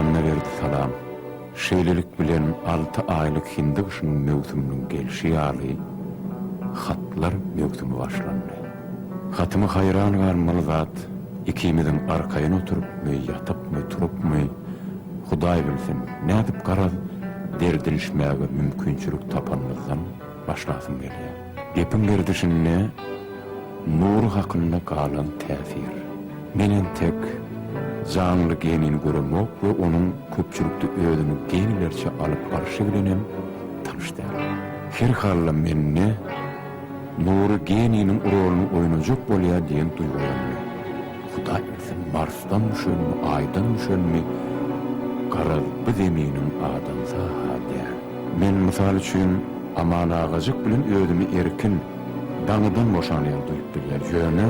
Kur'an'a verdi salam. Şeýlelik bilen 6 aýlyk hindi kışynyň mewsüminiň gelşi ýaly hatlar mewsümi başlandy. Hatymy hayran garmaly zat ikimizin arkaýyna oturup ýatypmy turupmy Hudaý bilsin nädip garaz derdinişmäge mümkinçilik tapanmazdan başlasym gelýär. Gepim berdişinde nur hakynda galan täsir. Menen tek canlı genini görmek ve onun köpçülükde ödünü genilerçe alıp karşı bilenem tanıştı. Her halla menne nuru geninin rolunu oynayacak bolýar diýen duygulandy. Hudaý bilsin Marsdan müşönmi, Aýdan müşönmi garaz bu zeminiň adamsa hadiýär. Men mysal üçin aman agajyk bilen ödümi erkin daňydan boşanýan duýup bilýär. Jöne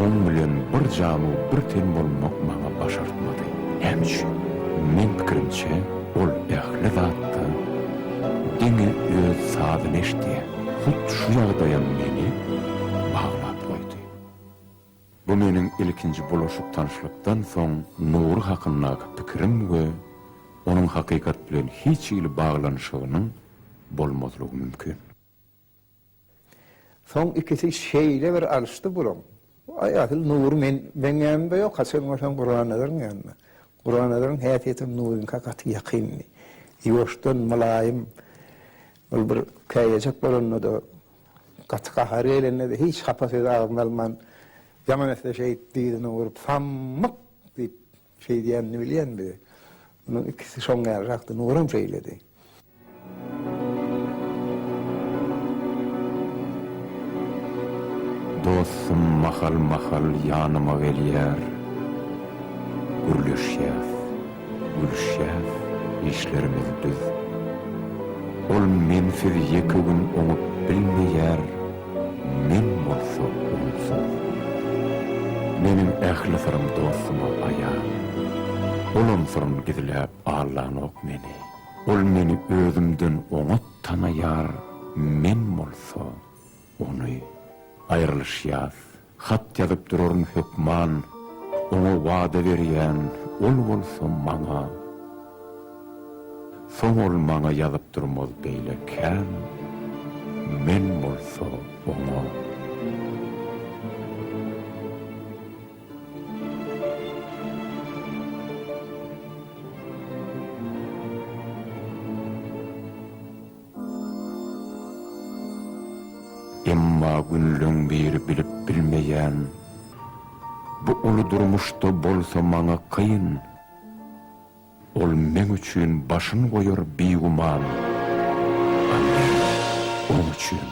10 milyon bir jamy bir ten bolmak maňa başartmady. Hem üçin men pikirimçe ol ähli zatdy. Diňe öz sadyny eşdi. Hut şu ýagdaýam meni baglap goýdy. Bu meniň ilkinji bulaşyk tanışlykdan soň nur hakynda pikirim we onuň hakykat bilen hiç ýyly baglanyşygynyň bolmazlygy mümkin. Son ikisi şeyle bir alıştı buram. Ayatıl nur men yanımda yok. Hasan başan Kur'an'ların yanında. Kur'an'ların hayatiyetin nurun kakatı yakınni. Yoştan malayim bir kayacak barınna da katı kahari eline de hiç hapas eda ağırmalman yaman esle şey değilini vurup fammak deyip şey diyenini bilen bir. Bunun ikisi son gayraktı nurum şeyledi. Dostum mahal ýanyma gelýär. Gülüşýär, işlerimiz düz. Ol mensiz ýeki gün oňup bilmeýär, men bolsa onsuz. Menim ähli sırym dostuma aýan. Olam sırym gizläp ağlanok meni. Ol meni özümden oňa tanaýar, men bolsa ony ayrılışýas. Hat ýazyp duraryn hükman, ona wada berýän, ol bolsa maňa. Soň ol maňa ýazyp durmaz beýle kän, men bolsa ona. Emma günlüň biri bilip bilmeýän bu ulu durmuşda bolsa maňa kıyın. Ol men üçin başyn goýar beýguman. Oň üçin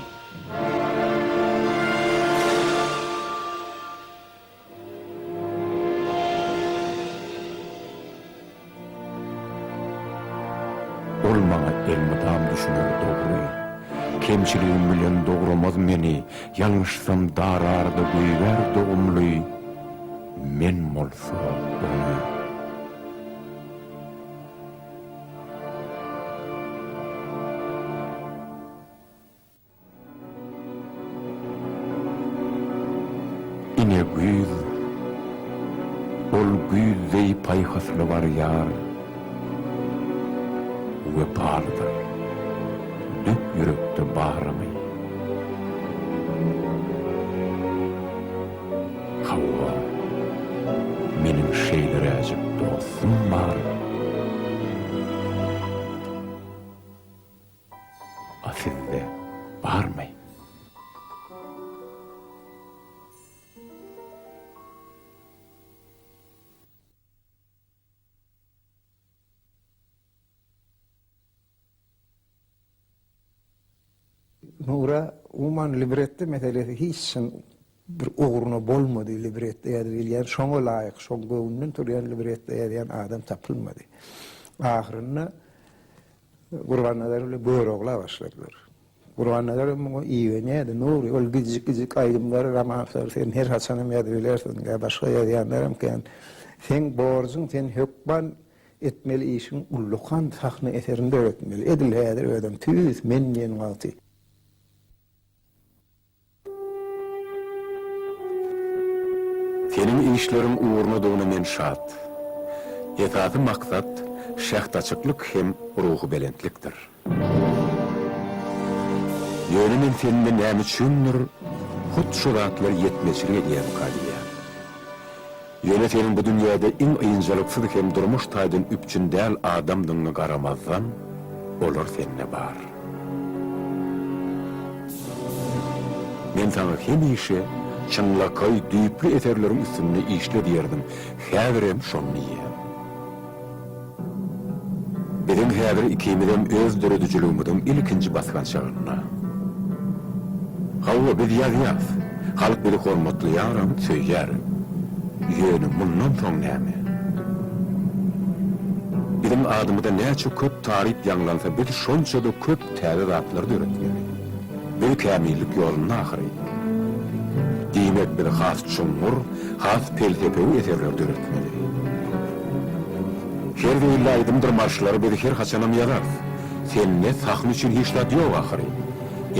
ol maňa elmydam düşünür dogry. Kemçiliğim bilen dogramaz meni, ýalňyşsam darardy güýger dogumly. Men bolsa ony. Ine güýz, ol güýzey paýhasly bar ýar. We pardyr. Dük yürekde bağramy. Hawwa, menim şeýlere ajyp dostum bar. A sizde barmy? Nura uman librette meselesi hiç bir uğruna bolmady librette ýazylýan şoňa laýyk şoň göwnünden turýan librette ýazýan adam tapylmady. Ahyrynda Gurbannalar öyle böwrogla başladylar. Gurbannalar muňa iýenýärdi, Nuri ol gijik aýdymlar ramanlar sen her haçanam ýadyberlersiň, başga ýazýanlaram ken sen borjyň sen hökman etmeli işin ullukan sahne eserinde öğretmeli. Edilhedir ödem tüyüz menyen altı. Senin işlerin uğruna doğuna men şat. Yetadi maksat, şäht açyklyk hem ruhu belentlikdir. Yönünün filmi näme üçündir? Hut şu zatlar yetmeçilik edýän kadiýa. Yönetenin bu dünyada iň ýynjylyksız hem durmuş taýdan üpçün däl adamdyňy garamazdan olar senne bar. Men sana hemişe çynlakay düýpli eserleriň üstünde işle diýerdim. Häzirem şonu ýa. Benim häzir ikimizem öz döredüjüligimiň ilkinji basgan çagyna. Hawa biz ýaz. Halk bizi hormatlaýaram, söýýär. Ýöne mundan soň näme? Bizim adymyda näçe köp taryp ýanglansa, biz şonça da köp täze zatlar döretýär. Bu kämillik ýolunyň ahyry. Diýmek bir has çuňur, has peltepew eserler döretmeli. Her beýleýdimdir marşlary bir her haçanam ýarar. Senne sahny üçin hiç zat ýok ahyry.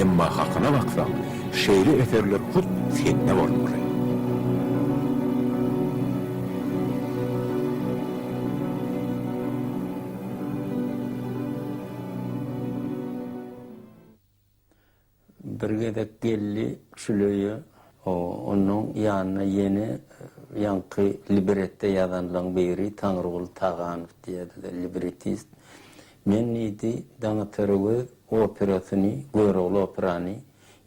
Emma hakyna baksaň, şeýle eserler hut senne bolmaly. Bir gedek gelli şülöýe onun ýanyna ýene ýanky libretde ýazanlaryň biri Taňrygul Taganow diýerler, libretist. Men idi Daňatöröwe operasyny, Göregli operany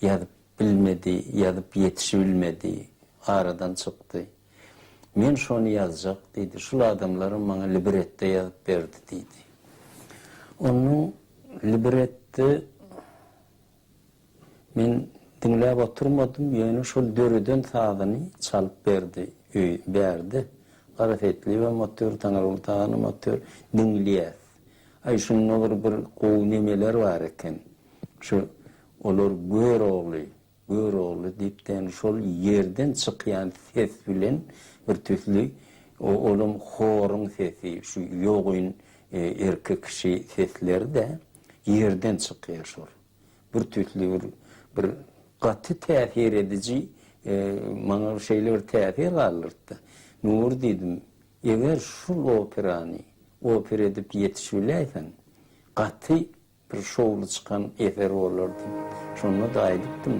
ýazyp bilmedi, ýazyp ýetişebilmedi, aradan çykdy. Men şonu ýazjak diýdi, şul adamlaryň maňa libretde ýazyp berdi diýdi. Onun libretde men dinläp oturmadym, ýöne şol döreden sazyny çalyp berdi. Garafetli we motor Taňrygul Taganow motor dinleýär. Ay şunun olur bir gowy nemeler bar eken. Şu olar Göregli diýipden şol ýerden çykýan ses bilen bir türlü olum horyň sesi, şu ýogyn erkek kişi sesleri de ýerden çykýar şol. Bir türlü bir gaty täsir edici maňa şeýle bir täsir galyrdy. Nur diýdim, eger şul operany opera edip ýetişibilýärsen, gaty bir şowly çykan eser bolardy. Şonu da aýdypdym.